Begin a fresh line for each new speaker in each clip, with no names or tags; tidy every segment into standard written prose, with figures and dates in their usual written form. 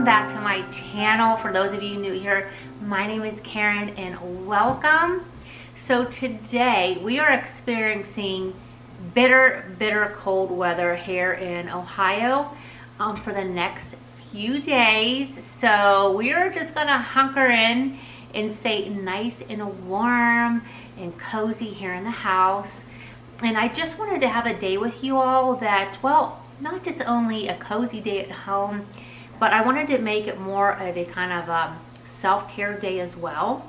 welcome back to my channel. For those of you new here, my name is Karen and welcome. So today we are experiencing bitter cold weather here in Ohio for the next few days. So we are just gonna hunker in and stay nice and warm and cozy here in the house. And I just wanted to have a day with you all that, well, not just only a cozy day at home, but I wanted to make it more of a kind of a self-care day as well.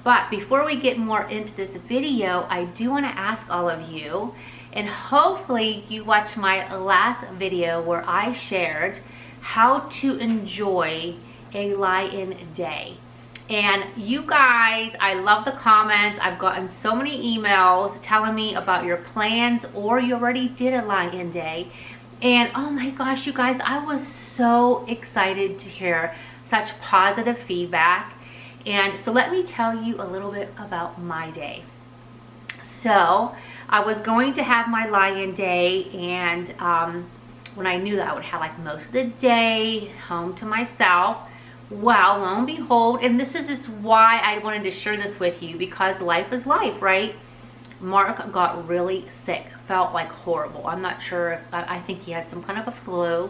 But before we get more into this video, I do want to ask all of you, and hopefully you watched my last video where I shared how to enjoy a lie-in day. And you guys, I love the comments. I've gotten so many emails telling me about your plans or you already did a lie-in day. And oh my gosh, you guys, I was so excited to hear such positive feedback. And so let me tell you a little bit about my day. So I was going to have my lie-in day, and when I knew that I would have like most of the day home to myself, well, lo and behold, and this is just why I wanted to share this with you, because life is life, right? Mark got really sick, felt like horrible. I'm not sure, I think he had some kind of a flu.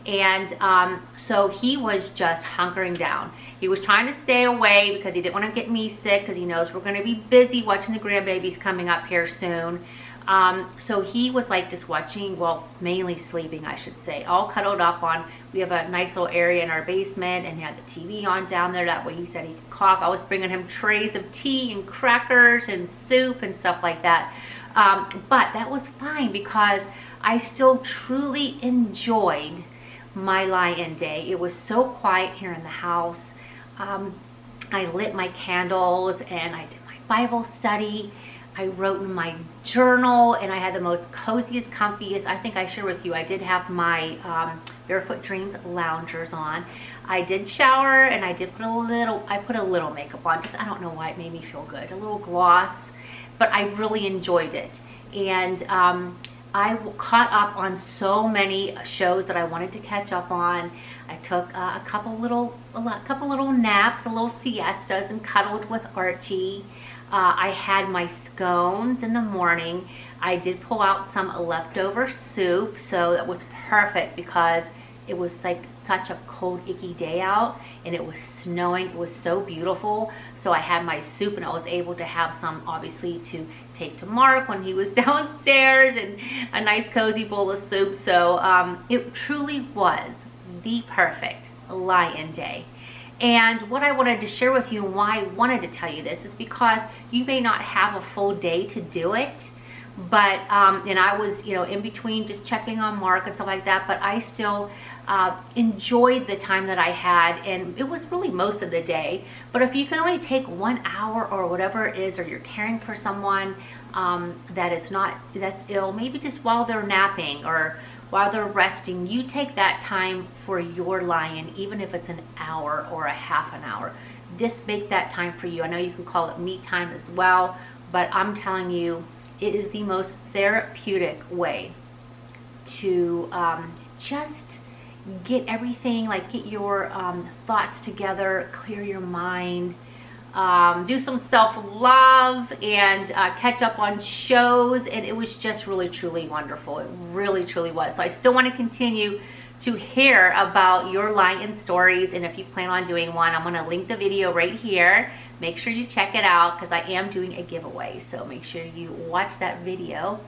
And so he was just hunkering down. He was trying to stay away because he didn't want to get me sick, because he knows we're going to be busy watching the grandbabies coming up here soon. So he was like just watching, well, mainly sleeping, I should say, all cuddled up on, we have a nice little area in our basement, and he had the TV on down there. That way he said he could cough. I was bringing him trays of tea and crackers and soup and stuff like that. But that was fine because I still truly enjoyed my lie-in day. It was so quiet here in the house. I lit my candles and I did my Bible study. I wrote in my journal, and I had the most coziest, comfiest. I think I shared with you, I did have my Barefoot Dreams loungers on. I did shower, and I did put a little makeup on. Just, I don't know why, it made me feel good. A little gloss, but I really enjoyed it. And I caught up on so many shows that I wanted to catch up on. I took a couple little naps, a little siestas, and cuddled with Archie. I had my scones in the morning. I did pull out some leftover soup, so that was perfect because it was like such a cold, icky day out, and it was snowing. It was so beautiful. So I had my soup, and I was able to have some, obviously, to take to Mark when he was downstairs, and a nice cozy bowl of soup. So it truly was the perfect lie-in day. And what I wanted to share with you, and why I wanted to tell you this, is because you may not have a full day to do it, but and I was, you know, in between just checking on Mark and stuff like that, but I still enjoyed the time that I had, and it was really most of the day. But if you can only take 1 hour or whatever it is, or you're caring for someone that's ill, maybe just while they're napping or while they're resting, you take that time for your lie-in, even if it's an hour or a half an hour. Just make that time for you. I know you can call it me time as well, but I'm telling you, it is the most therapeutic way to just get everything, like get your thoughts together, clear your mind, do some self-love, and catch up on shows. And it was just really truly wonderful. It really truly was. So I still want to continue to hear about your lie-in stories, and if you plan on doing one, I'm going to link the video right here. Make sure you check it out, because I am doing a giveaway, so make sure you watch that video.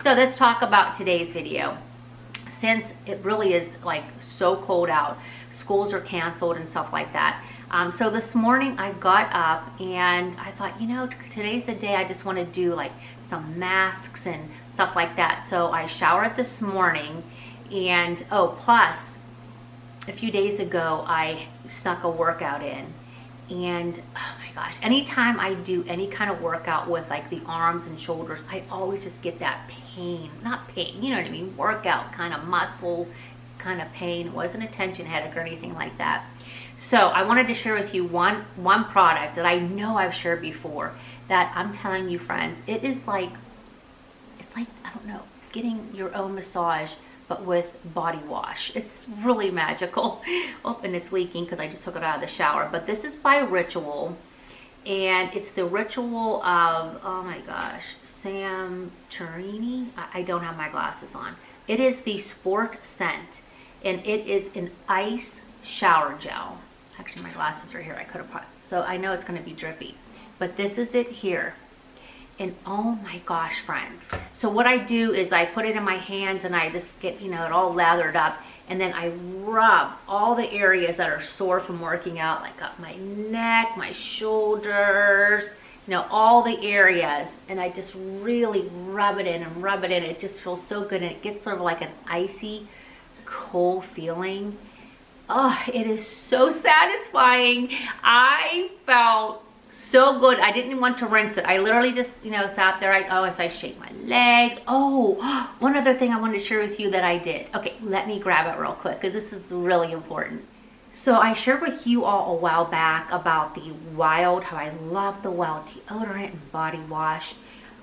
So let's talk about today's video. Since it really is like so cold out, schools are canceled and stuff like that. So this morning I got up and I thought, you know, today's the day I just want to do like some masks and stuff like that. So I showered this morning, and oh, plus a few days ago I snuck a workout in. And oh my gosh, anytime I do any kind of workout with like the arms and shoulders, I always just get that pain. Not pain, you know what I mean, workout kind of muscle kind of pain. It wasn't a tension headache or anything like that. So I wanted to share with you one product that I know I've shared before, that I'm telling you, friends, it's like, I don't know, getting your own massage but with body wash. It's really magical. Oh, and it's leaking because I just took it out of the shower. But this is by Ritual. And it's the Ritual of, oh my gosh, Sam Turini. I don't have my glasses on. It is the Sport Scent. And it is an ice shower gel. Actually, my glasses are here. I could have put, so I know it's going to be drippy. But this is it here. And oh my gosh, friends. So what I do is I put it in my hands and I just get, you know, it all lathered up. And then I rub all the areas that are sore from working out, like up my neck, my shoulders, you know, all the areas. And I just really rub it in and rub it in. It just feels so good. And it gets sort of like an icy, cold feeling. Oh, it is so satisfying. I felt so good. I didn't want to rinse it. I literally just, you know, sat there. I shake my legs. Oh, one other thing I wanted to share with you that I did. Okay, let me grab it real quick because this is really important. So I shared with you all a while back about the Wild, how I love the Wild deodorant and body wash.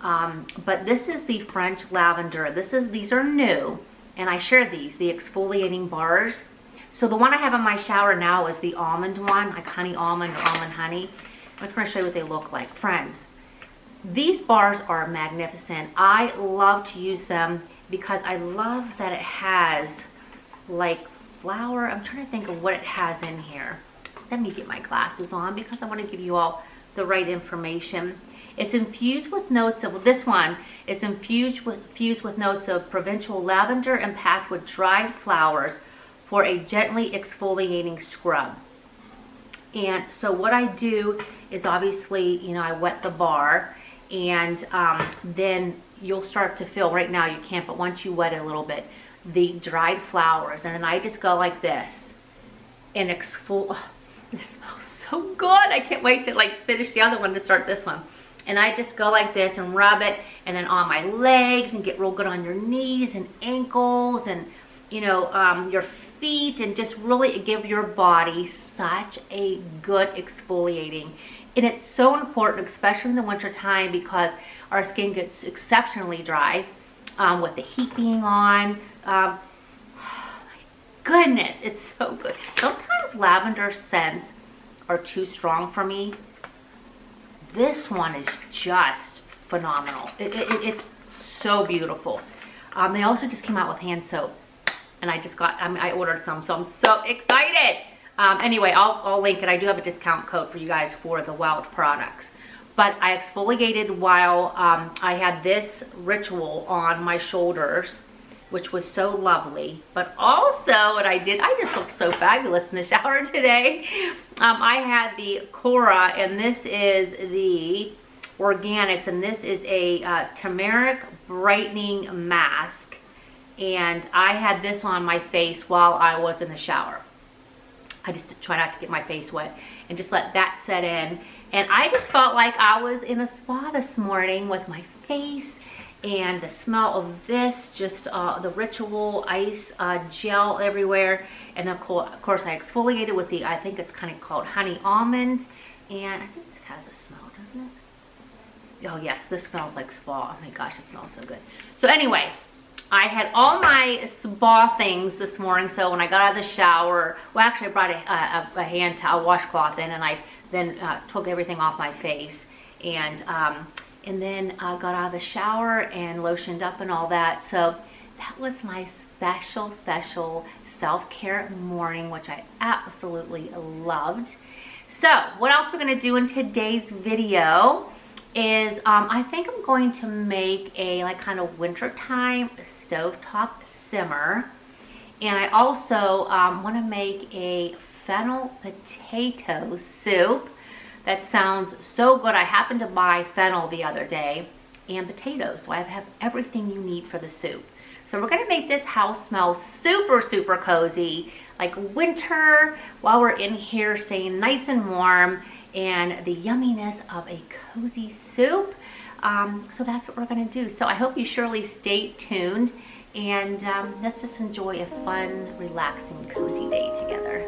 But this is the French lavender. These are new, and I shared these, the exfoliating bars. So the one I have in my shower now is the almond one, like honey almond or almond honey. I'm just going to show you what they look like. Friends, these bars are magnificent. I love to use them because I love that it has like flower. I'm trying to think of what it has in here. Let me get my glasses on because I want to give you all the right information. It's infused with notes of, this one is infused with notes of provincial lavender and packed with dried flowers for a gently exfoliating scrub. And so what I do is obviously, you know, I wet the bar and then you'll start to feel, right now you can't, but once you wet it a little bit, the dried flowers. And then I just go like this and exfoliate. Oh, this smells so good. I can't wait to like finish the other one to start this one. And I just go like this and rub it and then on my legs and get real good on your knees and ankles and, you know, your feet, and just really give your body such a good exfoliating. And it's so important, especially in the winter time, because our skin gets exceptionally dry with the heat being on. Oh my goodness, it's so good. Sometimes lavender scents are too strong for me. This one is just phenomenal. It's so beautiful. They also just came out with hand soap. And I ordered some, so I'm so excited. Anyway, I'll link it. I do have a discount code for you guys for the Wild products. But I exfoliated while I had this Ritual on my shoulders, which was so lovely. But also what I did, I just looked so fabulous in the shower today. I had the Cora, and this is the Organics, and this is a turmeric brightening mask. And I had this on my face while I was in the shower. I just try not to get my face wet and just let that set in. And I just felt like I was in a spa this morning with my face and the smell of this, just the Ritual ice gel everywhere. And then of course I exfoliated with the, I think it's kind of called honey almond. And I think this has a smell, doesn't it? Oh yes, this smells like spa. Oh my gosh, it smells so good. So anyway, I had all my spa things this morning, so when I got out of the shower, well actually I brought a hand towel, washcloth in, and I then took everything off my face, and then got out of the shower and lotioned up and all that. So that was my special self-care morning, which I absolutely loved. So what else we're going to do in today's video is I think I'm going to make a like kind of wintertime stovetop simmer, and I also want to make a fennel potato soup. That sounds so good. I happened to buy fennel the other day and potatoes, so I have everything you need for the soup. So we're gonna make this house smell super cozy, like winter, while we're in here staying nice and warm, and the yumminess of a cozy soup. So that's what we're gonna do. So I hope you surely stay tuned, and let's just enjoy a fun, relaxing, cozy day together.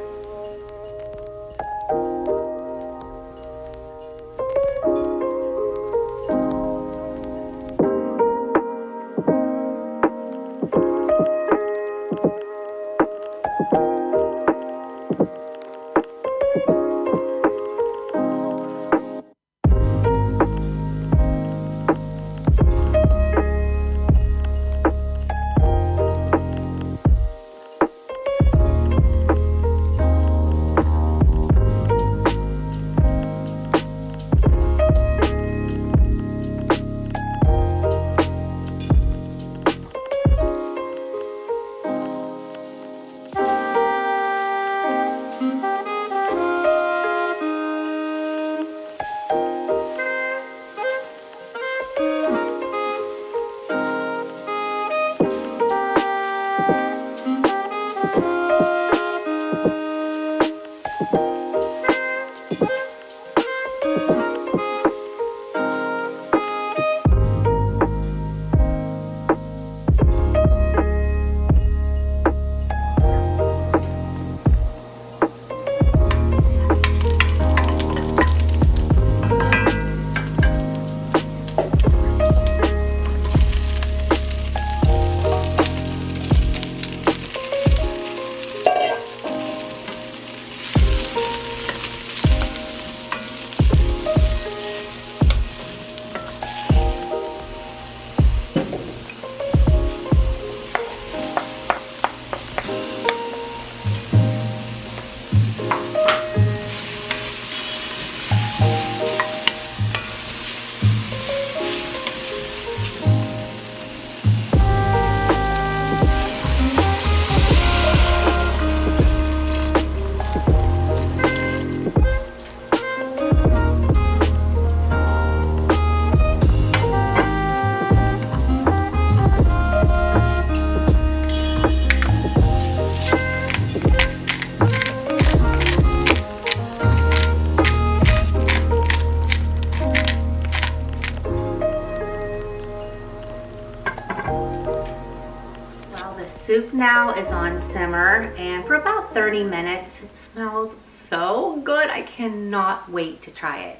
soup now is on simmer, and for about 30 minutes. It smells so good. I cannot wait to try it.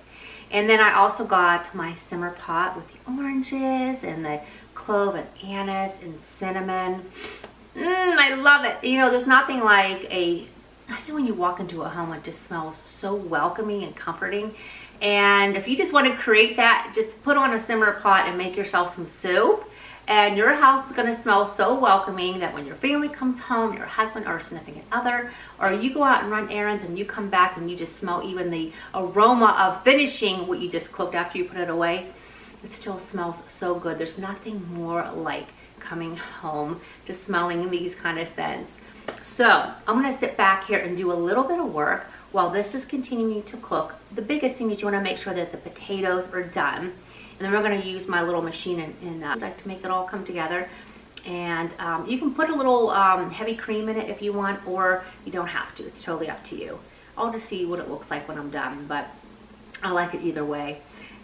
And then I also got my simmer pot with the oranges and the clove and anise and cinnamon. I love it. You know, there's nothing like I know when you walk into a home, it just smells so welcoming and comforting. And if you just want to create that, just put on a simmer pot and make yourself some soup. And your house is going to smell so welcoming that when your family comes home, your husband or significant other, or you go out and run errands and you come back and you just smell even the aroma of finishing what you just cooked after you put it away, it still smells so good. There's nothing more like coming home to smelling these kind of scents. So I'm going to sit back here and do a little bit of work while this is continuing to cook. The biggest thing is you want to make sure that the potatoes are done. And then we're going to use my little machine and like to make it all come together. And you can put a little heavy cream in it if you want, or you don't have to. It's totally up to you. I'll just see what it looks like when I'm done, but I like it either way.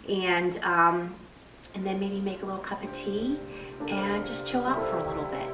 And then maybe make a little cup of tea and just chill out for a little bit.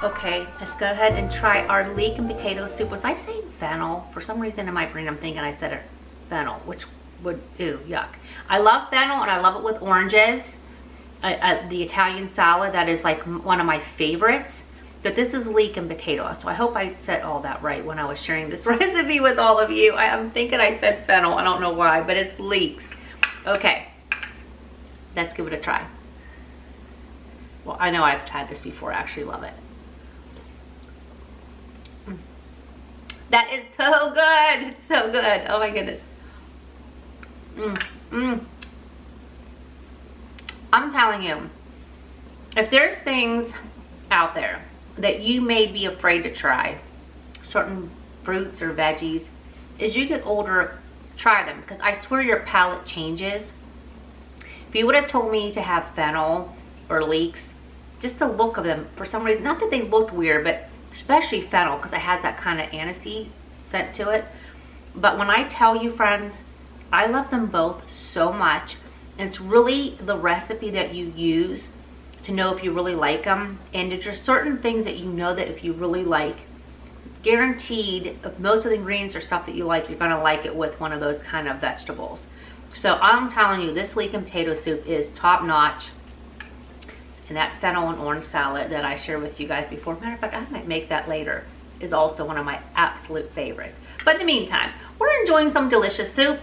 Okay, let's go ahead and try our leek and potato soup. Was I saying fennel? For some reason in my brain I'm thinking I said it fennel, which would, ew, yuck. I love fennel and I love it with oranges. The Italian salad, that is like one of my favorites. But this is leek and potato, so I hope I said all that right when I was sharing this recipe with all of you. I'm thinking I said fennel, I don't know why, but it's leeks. Okay, let's give it a try. Well, I know I've had this before, I actually love it. That is so good. It's so good. Oh my goodness. I'm telling you, if there's things out there that you may be afraid to try, certain fruits or veggies, as you get older, try them, because I swear your palate changes. If you would have told me to have fennel or leeks, just the look of them, for some reason, not that they looked weird, but especially fennel, because it has that kind of anisey scent to it. But when I tell you, friends, I love them both so much. It's really the recipe that you use to know if you really like them. And there's just certain things that you know that if you really like, guaranteed, most of the ingredients are stuff that you like, you're gonna like it with one of those kind of vegetables. So I'm telling you, this leek and potato soup is top notch. And that fennel and orange salad that I shared with you guys before, matter of fact, I might make that later, is also one of my absolute favorites. But in the meantime, we're enjoying some delicious soup.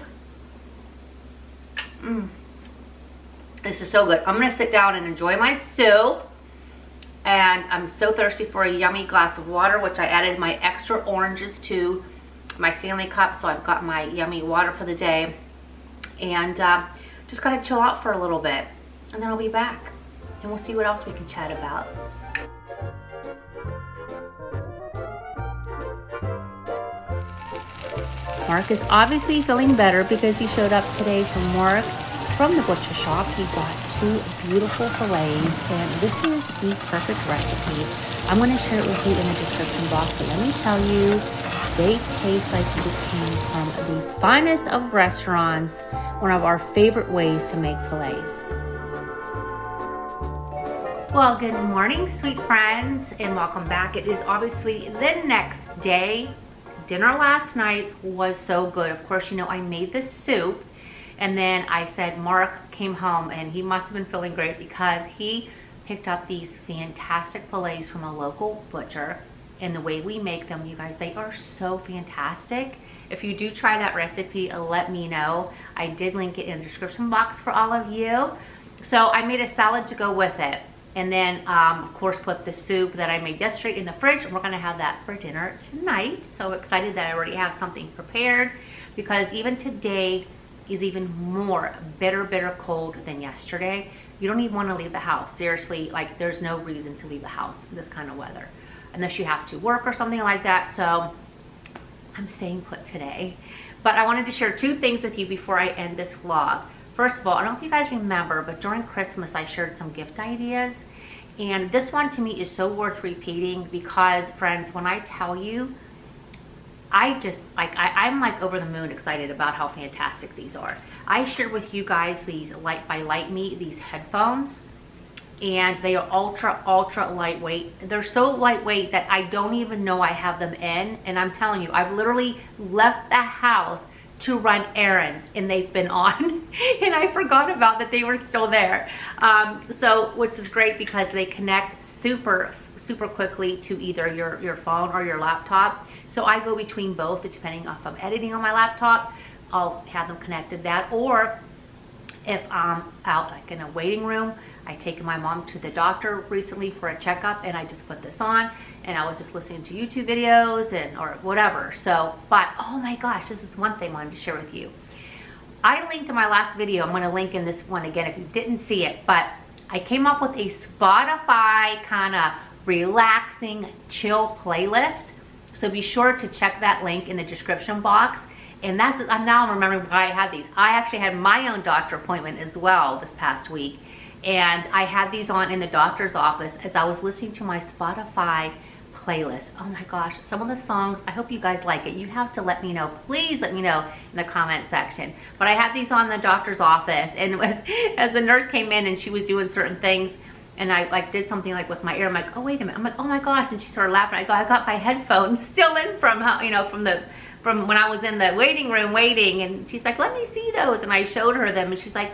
This is so good. I'm gonna sit down and enjoy my soup. And I'm so thirsty for a yummy glass of water, which I added my extra oranges to my Stanley cup. So I've got my yummy water for the day. And just gotta chill out for a little bit. And then I'll be back. And we'll see what else we can chat about. Mark is obviously feeling better because he showed up today from work from the butcher shop. He got 2 beautiful fillets, and this is the perfect recipe. I'm going to share it with you in the description box, but let me tell you, they taste like you just came from the finest of restaurants, one of our favorite ways to make fillets. Well, good morning, sweet friends, and welcome back. It is obviously the next day. Dinner last night was so good. Of course, you know, I made this soup, and then I said Mark came home, and he must have been feeling great because he picked up these fantastic fillets from a local butcher. And the way we make them, you guys, they are so fantastic. If you do try that recipe, let me know. I did link it in the description box for all of you. So I made a salad to go with it. And then, of course, put the soup that I made yesterday in the fridge. And we're going to have that for dinner tonight. So excited that I already have something prepared. Because even today, is even more bitter cold than yesterday. You don't even want to leave the house. Seriously, like there's no reason to leave the house in this kind of weather unless you have to work or something like that. So I'm staying put today. But I wanted to share two things with you before I end this vlog. First of all, I don't know if you guys remember, but during Christmas I shared some gift ideas. And this one to me is so worth repeating because, friends, when I tell you, I'm like over the moon excited about how fantastic these are. I shared with you guys these by Lytmi, these headphones, and they are ultra lightweight. They're so lightweight that I don't even know I have them in, and I'm telling you, I've literally left the house to run errands and they've been on and I forgot about that they were still there. Which is great because they connect super quickly to either your phone or your laptop. So I go between both, depending on if I'm editing on my laptop, I'll have them connected that, or if I'm out like in a waiting room. I taken my mom to the doctor recently for a checkup and I just put this on and I was just listening to YouTube videos or whatever. So, but oh my gosh, this is one thing I wanted to share with you. I linked to my last video. I'm going to link in this one again if you didn't see it, but I came up with a Spotify kind of relaxing chill playlist. So be sure to check that link in the description box. And I'm remembering why I had these. I actually had my own doctor appointment as well this past week. And I had these on in the doctor's office as I was listening to my Spotify playlist. Oh my gosh, some of the songs, I hope you guys like it. You have to let me know. Please let me know in the comment section. But I had these on in the doctor's office, and it was, as the nurse came in and she was doing certain things, and I like did something like with my ear. I'm like, oh wait a minute. I'm like, oh my gosh, and she started laughing. I got my headphones still in from from when I was in the waiting room waiting, and she's like, let me see those, and I showed her them, and she's like,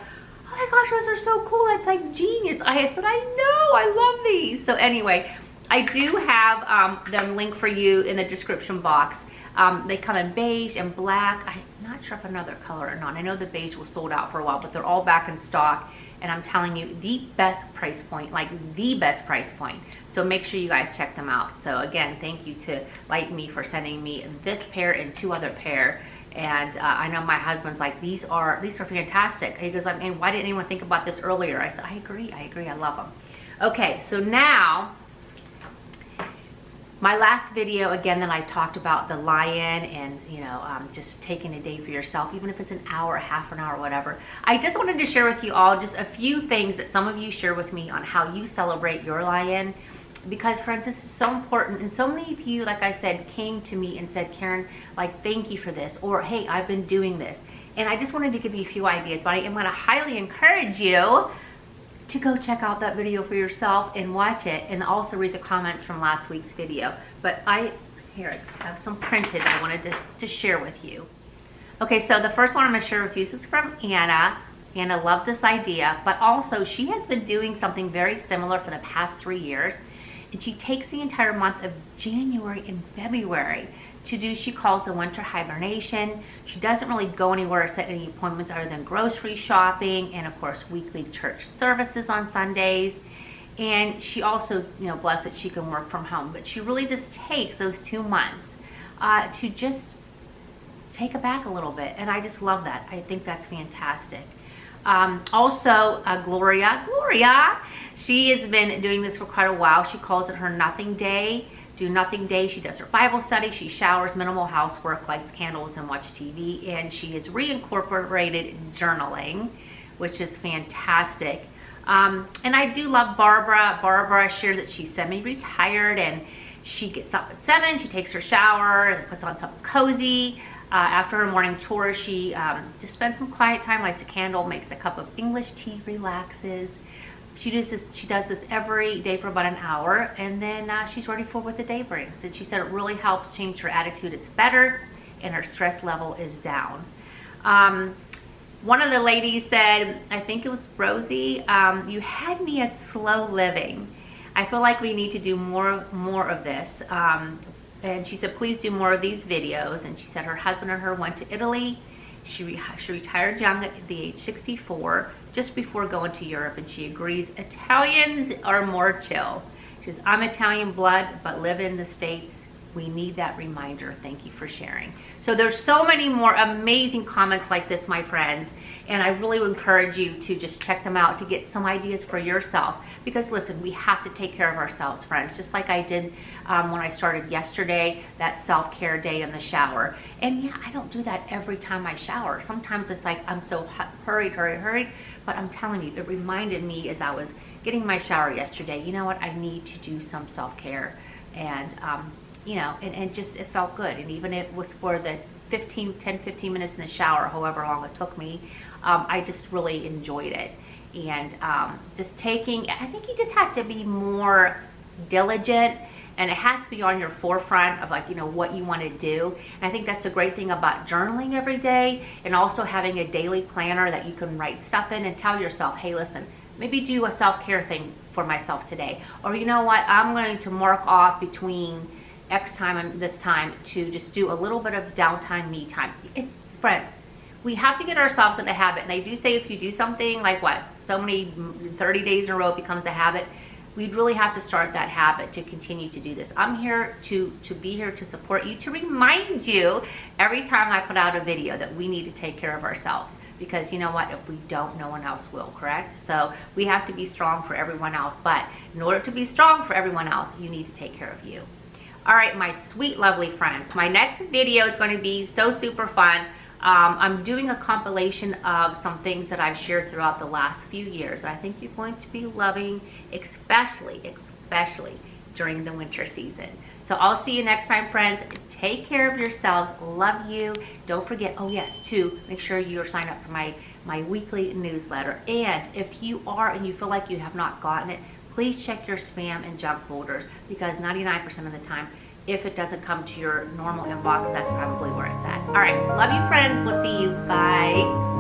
oh my gosh, those are so cool. It's like genius. I said, I know, I love these. So anyway, I do have them linked for you in the description box. They come in beige and black. I'm not sure if another color or not. I know the beige was sold out for a while, but they're all back in stock. And I'm telling you, the best price point, like the best price point. So make sure you guys check them out. So again, thank you to Lytmi for sending me this pair and two other pair. And I know my husband's like, these are fantastic. He goes, I mean, why didn't anyone think about this earlier? I said, I agree, I love them. Okay, so now, my last video, again, that I talked about the lie-in and, just taking a day for yourself, even if it's an hour, half an hour, whatever. I just wanted to share with you all just a few things that some of you share with me on how you celebrate your lie-in. Because, friends, this is so important, and so many of you, like I said, came to me and said, Karen, like, thank you for this, or hey, I've been doing this. And I just wanted to give you a few ideas, but I am going to highly encourage you to go check out that video for yourself and watch it, and also read the comments from last week's video. But I have some printed I wanted to share with you. Okay, so the first one I'm going to share with you, this is from Anna. Anna loved this idea, but also she has been doing something very similar for the past 3 years. And she takes the entire month of January and February to do, she calls a winter hibernation. She doesn't really go anywhere or set any appointments other than grocery shopping and, of course, weekly church services on Sundays. And she also is, blessed that she can work from home. But she really just takes those 2 months to just take it back a little bit. And I just love that. I think that's fantastic. Gloria, she has been doing this for quite a while. She calls it her nothing day. Do nothing day. She does her Bible study. She showers, minimal housework, lights candles, and watch TV. And she has reincorporated journaling, which is fantastic. And I do love Barbara. Barbara shared that she's semi-retired and she gets up at 7. She takes her shower and puts on something cozy. After her morning chore, she just spends some quiet time, lights a candle, makes a cup of English tea, relaxes. She does this every day for about an hour, and then she's ready for what the day brings. And she said it really helps change her attitude. It's better, and her stress level is down. One of the ladies said, I think it was Rosie, you had me at slow living. I feel like we need to do more of this. And she said, please do more of these videos. And she said her husband and her went to Italy. She retired young at the age 64, just before going to Europe. And she agrees Italians are more chill. She says, I'm Italian blood, but live in the States We need that reminder. Thank you for sharing. So there's so many more amazing comments like this, my friends, and I really would encourage you to just check them out to get some ideas for yourself. Because listen, we have to take care of ourselves, friends, just like I did when I started yesterday, that self-care day in the shower. And yeah, I don't do that every time I shower. Sometimes it's like I'm so hurried, but I'm telling you, it reminded me as I was getting my shower yesterday, you know what, I need to do some self-care. And you know, and just it felt good. And even if it was for the 10, 15 minutes in the shower, however long it took me, I just really enjoyed it. And just taking, I think you just have to be more diligent, and it has to be on your forefront of, like, you know, what you want to do. And I think that's the great thing about journaling every day, and also having a daily planner that you can write stuff in and tell yourself, hey, listen, maybe do a self-care thing for myself today. Or you know what, I'm going to mark off between X time and this time to just do a little bit of downtime, me time. It's, friends, we have to get ourselves in a habit. And they do say if you do something like what, so many 30 days in a row, it becomes a habit. We'd really have to start that habit to continue to do this. I'm here to be here to support you, to remind you every time I put out a video that we need to take care of ourselves. Because you know what, if we don't, no one else will, correct? So we have to be strong for everyone else. But in order to be strong for everyone else, you need to take care of you. All right, my sweet, lovely friends. My next video is going to be so super fun. I'm doing a compilation of some things that I've shared throughout the last few years. I think you're going to be loving, especially during the winter season. So I'll see you next time, friends. Take care of yourselves. Love you. Don't forget, oh yes, to make sure you're signed up for my weekly newsletter. And if you are and you feel like you have not gotten it, please check your spam and junk folders, because 99% of the time, if it doesn't come to your normal inbox, that's probably where it's at. All right, love you, friends. We'll see you. Bye.